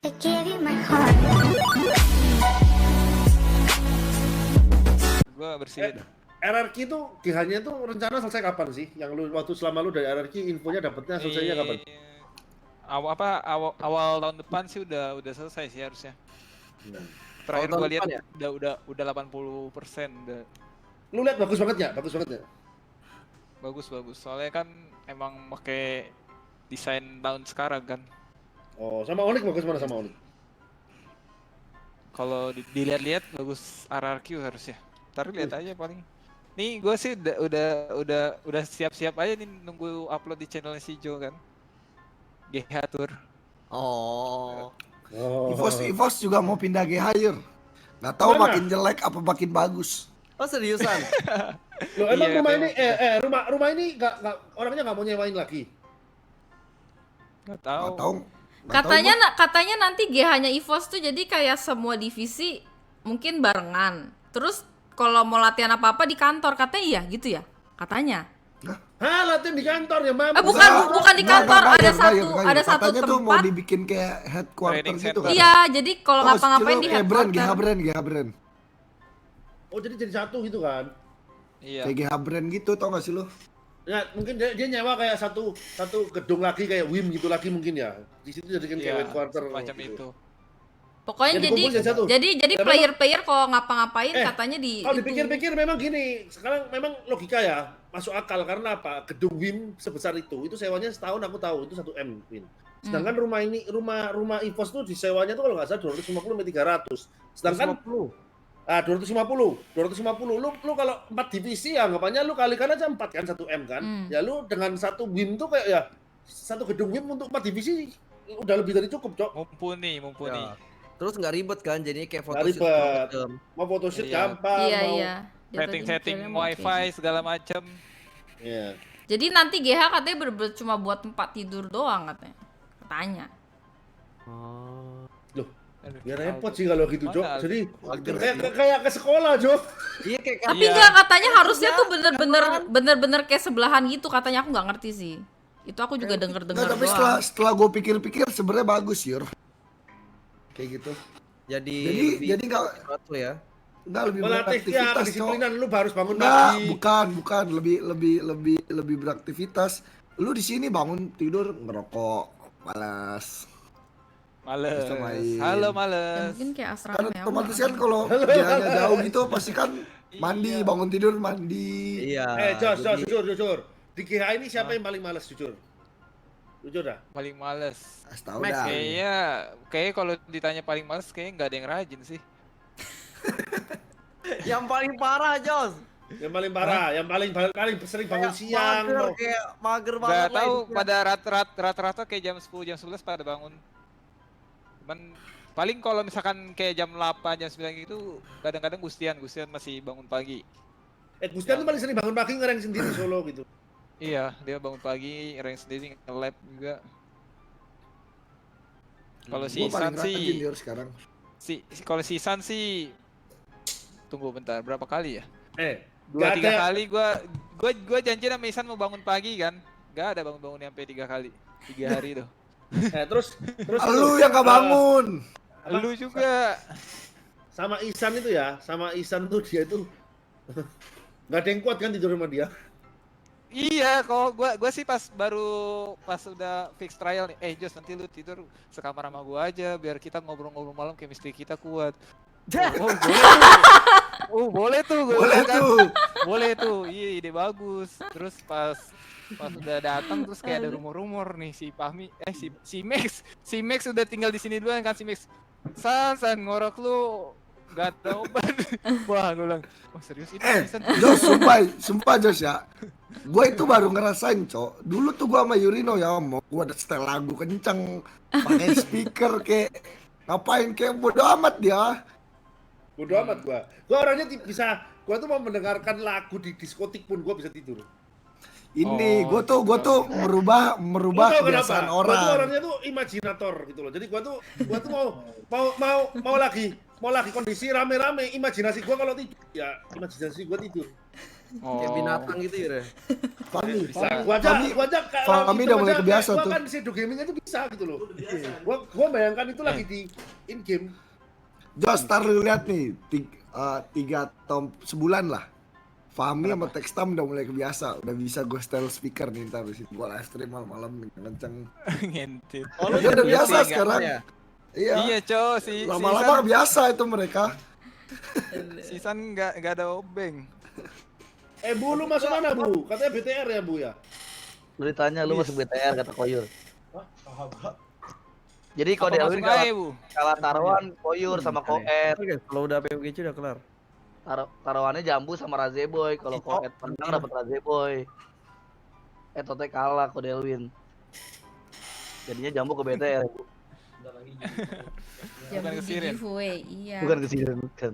I gave you my heart. Gua bersihin. RRQ itu GH-nya tuh rencana selesai kapan sih? Yang lu waktu selama lu dari RRQ infonya dapetnya selesainya kapan? Awal tahun depan sih udah selesai sih harusnya. Terakhir Awal gua tahun lihat depan udah 80% udah. Lu lihat bagus banget ya? Bagus banget ya? Bagus. Soalnya kan emang pakai desain tahun sekarang kan. Oh, sama Onyx bagus mana sama Onyx? Kalau dilihat-lihat bagus RRQ harusnya. Ntar lihat aja paling. Nih gue sih udah siap-siap aja nih nunggu upload di channelnya si Jo kan. GH Tour. Oh. Ivos juga mau pindah GH. Nggak tahu Mana? makin jelek apa makin bagus. Oh seriusan? Loh, emang Iya, rumah memang. ini rumah ini nggak orangnya nggak mau nyewain lagi. Nggak Nggak tahu. tahu. Nggak tahu Katanya nanti GH-nya EVOS tuh jadi kayak semua divisi mungkin barengan. Terus kalau mau latihan apa-apa di kantor katanya iya gitu ya? Katanya. Hah, latihan di kantor ya, Mam? Bukan di kantor, ada satu Katanya tuh mau tempat. dibikin kayak headquarter Training gitu center. kan. Iya, jadi kalau ngapa-ngapain di brand, headquarter. GH brand. Oh, jadi satu gitu kan? Iya. Kayak GH brand gitu, tau gak sih lu? Ya, mungkin dia nyewa kayak satu gedung lagi kayak WIM gitu lagi mungkin ya. Di situ jadikan kayak Iya, headquarter macam gitu. itu. Pokoknya Jadi kumpul jadi satu. jadi Ya, player-player kalau ngapa-ngapain Eh, katanya di Kalau itu. dipikir-pikir memang gini, sekarang memang logika ya, masuk akal karena apa? Gedung WIM sebesar itu sewanya setahun aku tahu itu 1 M, Win. Sedangkan rumah ini rumah EVOS tuh disewanya tuh kalau nggak salah 250 sampai 300. Sedangkan 250. Lu kalau 4 divisi ya anggapannya lu kalikan aja 4 kan 1 M kan. Ya lu dengan satu WIM tuh kayak ya satu gedung WIM untuk 4 divisi udah lebih dari cukup, Cok. Mumpuni. Ya. Terus nggak ribet kan, jadinya kayak Nggak photoshoot ribet. segala macem. Mau photoshoot Iya. gampang, Iya, mau iya. Jatuhnya Setting mikirnya mau kayak wifi gitu. segala macam. Iya. Jadi nanti GH katanya bener-bener cuma buat tempat tidur doang katanya. Katanya. Oh. Loh, Aduh, ya repot sih kalau gitu, Cok. Mana? Jadi Mager kayak ke sekolah, Cok. Iya kayak Tapi Iya. enggak, katanya harusnya tuh bener-bener kayak sebelahan gitu katanya, aku nggak ngerti sih. Itu aku juga denger-denger Nggak, tapi doang. setelah gue pikir-pikir sebenarnya bagus, Yur. Kayak gitu. Jadi nggak satu ya. lebih Melatih ya beraktivitas, Cok. kedisiplinan lu harus bangun Enggak, pagi. bukan lebih beraktivitas. Lu di sini bangun tidur ngerokok, malas. Males. Bisa main. Halo Ya, males. mungkin kayak asrama Kan ya. otomatis kan kalau jalannya jauh gitu pasti kan mandi, Iya. bangun tidur mandi. Iya. Jos, jadi- jujur. Di GH ini siapa yang paling males jujur? Jujur dah. Paling males. Tahu Max, dah. Kayaknya kalau ditanya paling males kayaknya nggak ada yang rajin sih. Yang paling parah, Jos. Yang paling parah, yang paling sering bangun siang. Mager, mau- kayak mager banget Nggak lah tahu hidupnya. pada rata-rata kayak jam 10 jam 11 pada bangun. Cuman paling kalau misalkan kayak jam 8 jam 9 gitu kadang-kadang Gustian masih bangun pagi. Gustian tuh paling sering bangun pagi ngereng sendiri solo gitu. Iya, dia bangun pagi, rank sendiri nge-lab juga. Kalau si Gua paling Isan rajin sih, Yur sekarang. kalau si Isan sih tunggu bentar, berapa kali ya? Nggak Tiga ada- kali gua janji sama Isan mau bangun pagi kan. Gak ada bangun-bangun sampai 3 kali. 3 hari tuh. Terus Lu yang gak bangun. Lu juga. sama Isan itu ya, sama Isan tuh dia itu nggak ada yang kuat kan tidur sama dia. Iya, kok gua sih pas udah fix trial nih. Jos nanti lu tidur sekamar sama gua aja biar kita ngobrol-ngobrol malam chemistry kita kuat. Boleh tuh. Gua Boleh bilang kan. tuh. Boleh tuh. Iya, ide bagus. Terus pas udah datang terus kayak ada rumor-rumor nih si Fahmi si Max udah tinggal di sini duluan kan si Max. San ngorok lu gak ada obat. Wah, gue bilang, oh serius itu San? Jos, sumpah Jos ya. Gue itu baru ngerasain, Cok. Dulu tuh gua sama Yurino ya, mau gua ada setel lagu kenceng, pakai speaker kayak ngapain kayak bodo amat dia. Bodo amat gua. Gua orangnya gua tuh mau mendengarkan lagu di diskotik pun gua bisa tidur. Ini Oh, gua tuh merubah Lu tahu kebiasaan Gua tuh orang. orangnya tuh imajinator gitu loh. Jadi gua tuh mau lagi kondisi rame-rame, imajinasi gua kalau tidur ya imajinasi gua tidur. Kayak binatang gitu ya. Fahmi, Bisa. Gua aja Fahmi udah mulai kebiasa gua tuh. kan shadow gaming itu bisa gitu loh. Gua bayangkan itu lagi di in game. Jos, ntar lu lihat nih, 3 atau sebulan lah. Fahmi sama Textam udah mulai kebiasa, udah bisa gue style speaker nih ntar di situ. Gua live stream malam-malam kenceng. Ngintip. Oh, lu Dia udah biasa nggak sekarang. ya? Iya. Iya, Cok, si Lama-lama biasa itu mereka. Sisan nggak ada obeng. Bu, lu masuk mana, Bu? Katanya BTR ya, Bu ya? Lu ditanya lu masuk BTR kata Koyur. Jadi kalau Apa Delwin masuk aja, Bu? kalah taruhan Koyur sama Koet. Oke, kalau udah PUBG udah kelar. Taruhannya Jambu sama Razeboy. Kalau Koet menang dapat Razeboy. Tote kalah ke Delwin. Jadinya Jambu ke BTR. Jam Bukan di kesirin. giveaway, iya. Bukan ke sini bukan.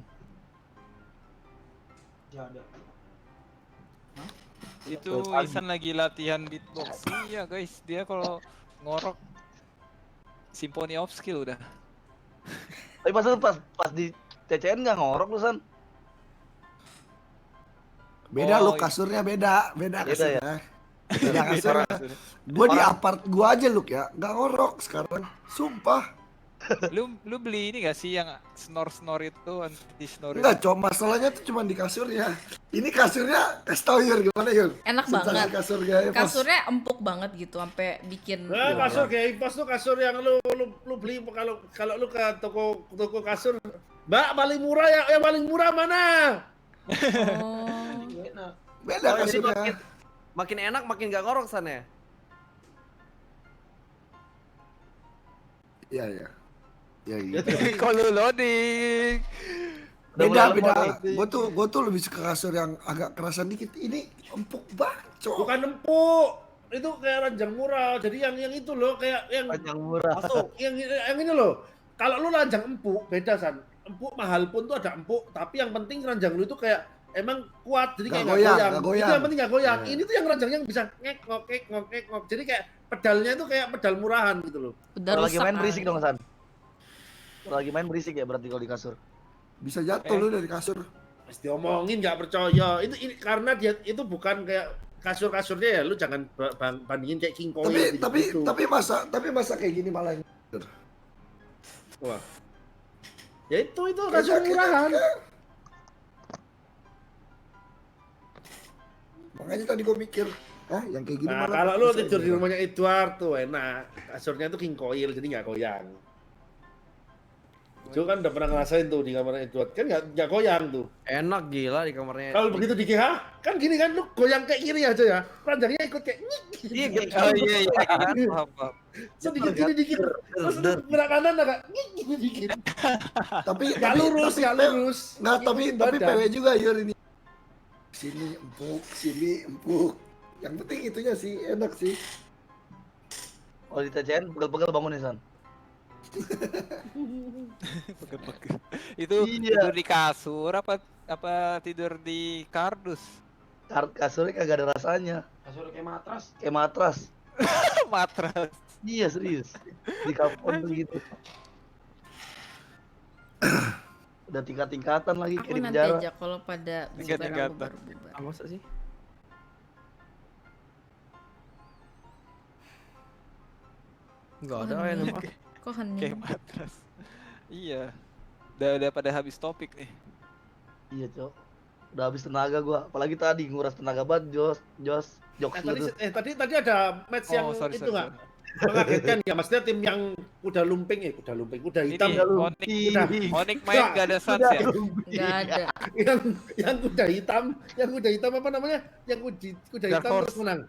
Itu Isan lagi latihan beatbox. Iya, guys, dia kalau ngorok Symphony of Skill udah. Tapi pas di CCN nggak ngorok lu San. Beda Oh, lu kasurnya beda Beda kasurnya. Beda kasurnya. Gua di apart gua aja lu ya, nggak ngorok sekarang. Sumpah. Lu beli ini gak sih yang snore itu anti snore? Enggak, cuma masalahnya tuh cuma di kasurnya. Ini kasurnya, kasih tau Yur, gimana Yur? Enak Sensasi banget. kasurnya ya, Pas. Kasurnya empuk banget gitu, sampai bikin Nah, kasur kayak Impas tuh kasur yang lu beli kalau lu ke toko kasur. Mbak, paling murah ya, yang paling murah mana? Oh. Beda Oh, jadi kasurnya. makin enak makin gak ngorok San ya? Iya, iya. Ya gitu. Kalau loading. Beda, mulai beda. lemot. Gua tuh lebih suka kasur yang agak kerasan dikit. Ini empuk banget, cok. Bukan empuk. Itu kayak ranjang murah. Jadi yang itu loh kayak yang Panjang murah. masuk yang ini loh. Kalau lu ranjang empuk beda San. Empuk mahal pun tuh ada empuk, tapi yang penting ranjang lu itu kayak emang kuat, jadi kayak Nggak nggak goyang, nggak goyang. goyang. Itu yang penting nggak goyang. Iya. Ini tuh yang ranjangnya bisa ngek ngok. Jadi kayak pedalnya itu kayak pedal murahan gitu loh. Udah Kalau lagi rusak. main berisik kan. dong San. Kalau lagi main berisik ya berarti kalau di kasur. Bisa jatuh lu dari kasur. Pasti diomongin nggak percaya. Ini karena dia itu bukan kayak kasur-kasurnya ya. Lu jangan bandingin kayak King Koi. Tapi masa kayak gini malah. Wah. Ya itu kasur murahan. Makanya tadi gua mikir, yang kayak gini Nah, malah. kalau lu bisa tidur di ini. rumahnya Edward tuh enak. Kasurnya tuh King Coil jadi nggak goyang. Joe kan udah pernah ngerasain tuh di kamarnya Edward kan nggak goyang tuh. Enak gila di kamarnya. Kalau begitu di GH kan gini kan lu goyang kayak kiri aja ya. Ranjangnya ikut kayak nyik. Iya, kayak Oh iya iya. Paham. Sedikit gini dikit. Terus lu gerak kanan agak nyik gini dikit. Tapi Nggak lurus. Nggak, tapi Ngikutin badan. PW juga Yur ini. Sini empuk, sini empuk. Yang penting itunya sih enak sih. Kalau di TCN pegel-pegel bangun nih San. Pegel-pegel. Itu Iya. tidur di kasur apa tidur di kardus? Kasurnya kagak ada rasanya. Kasur kayak matras. Kayak matras. Matras. Iya serius. Di kapon tuh gitu. Udah tingkat-tingkatan lagi Aku kayak di nanti penjara. aja kalau pada Tingkat-tingkatan. bubar aku baru bubar. Ah, masa sih? Enggak ada Oh, ya ini. nama. Kok hening? Kayak matras. Iya. Udah pada habis topik nih. Iya cok. Udah habis tenaga gua. Apalagi tadi nguras tenaga banget jokes lu tuh. Tadi ada match yang sorry, itu sorry, nggak sorry. mengagetkan ya, maksudnya tim yang kuda lumping, kuda hitam Ini Onik main gak ada sans ya? Nggak ada. yang kuda hitam apa namanya? Yang kuda Dark hitam Horse. terus menang.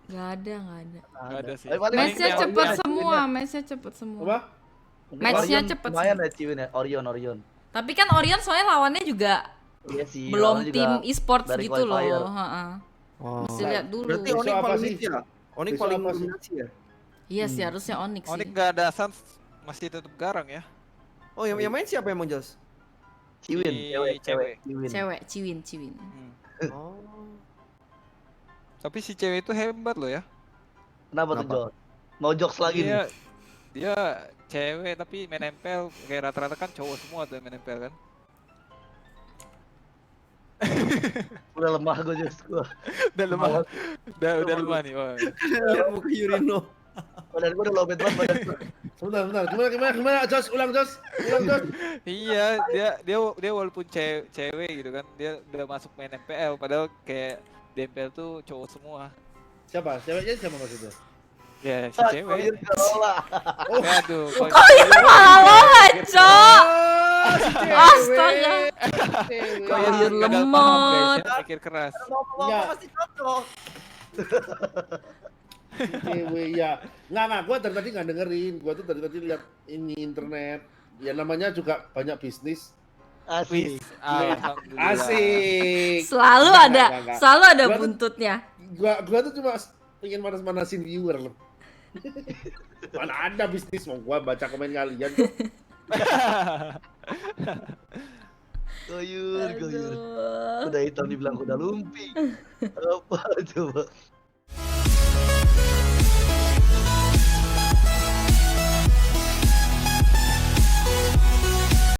Nggak ada, nggak ada. Gak ada sih. Tapi paling Match-nya Orion cepet ya, semua, match-nya cepet semua. Apa? Match-nya Orion cepet lumayan ya Ciwin ya. Orion. Tapi kan Orion soalnya lawannya juga Iya sih. belum lawannya tim juga e-sports dari gitu qualifier. loh. Heeh. Oh. Mesti lihat dulu. Berarti Besok Onik apa paling sih? hits ya? Onik Besok paling apa sih? dominasi ya? Iya sih harusnya Onyx Onik sih. gak ada sans masih tetap garang ya? Oh, yang main siapa emang Jos? Ciwin, Si cewek. Cewek, Ciwin. Hmm. Oh. Tapi si cewek itu hebat loh ya. Kenapa tuh Kenapa? Jos? Mau jokes lagi nih. Dia cewek tapi main nempel kayak rata-rata kan cowok semua tuh yang main nempel kan. Udah lemah gue Jos gua. Udah lemah. Udah lemah nih. Wah. Lihat muka Yurino. Badan gua udah lobet banget badan gua. Sebentar. Gimana? Jos, ulang Jos. Iya, dia walaupun cewek gitu kan, dia udah masuk main MPL padahal kayak di MPL tuh cowok semua. Siapa? Ceweknya siapa maksudnya? Ya, si Ah, cewek. Koyur gak lola. Aduh, Oh iya malah lola, Cok. Astaga. Koyur gagal paham guys, lemot. ya, mikir keras. Ya. Masih cocok. Cewek ya. Nggak, gua dari tadi nggak dengerin. Gua tuh dari tadi lihat ini internet. Ya namanya juga banyak bisnis. Asik. Alhamdulillah. Asik. Selalu Enggak, ada, enggak. selalu ada Gua tuh- buntutnya. Gua tuh cuma pengen manas-manasin viewer loh. Mana ada bisnis mau gua baca komen kalian. Koyur. Aduh. Udah hitam dibilang kuda lumping. Apa coba?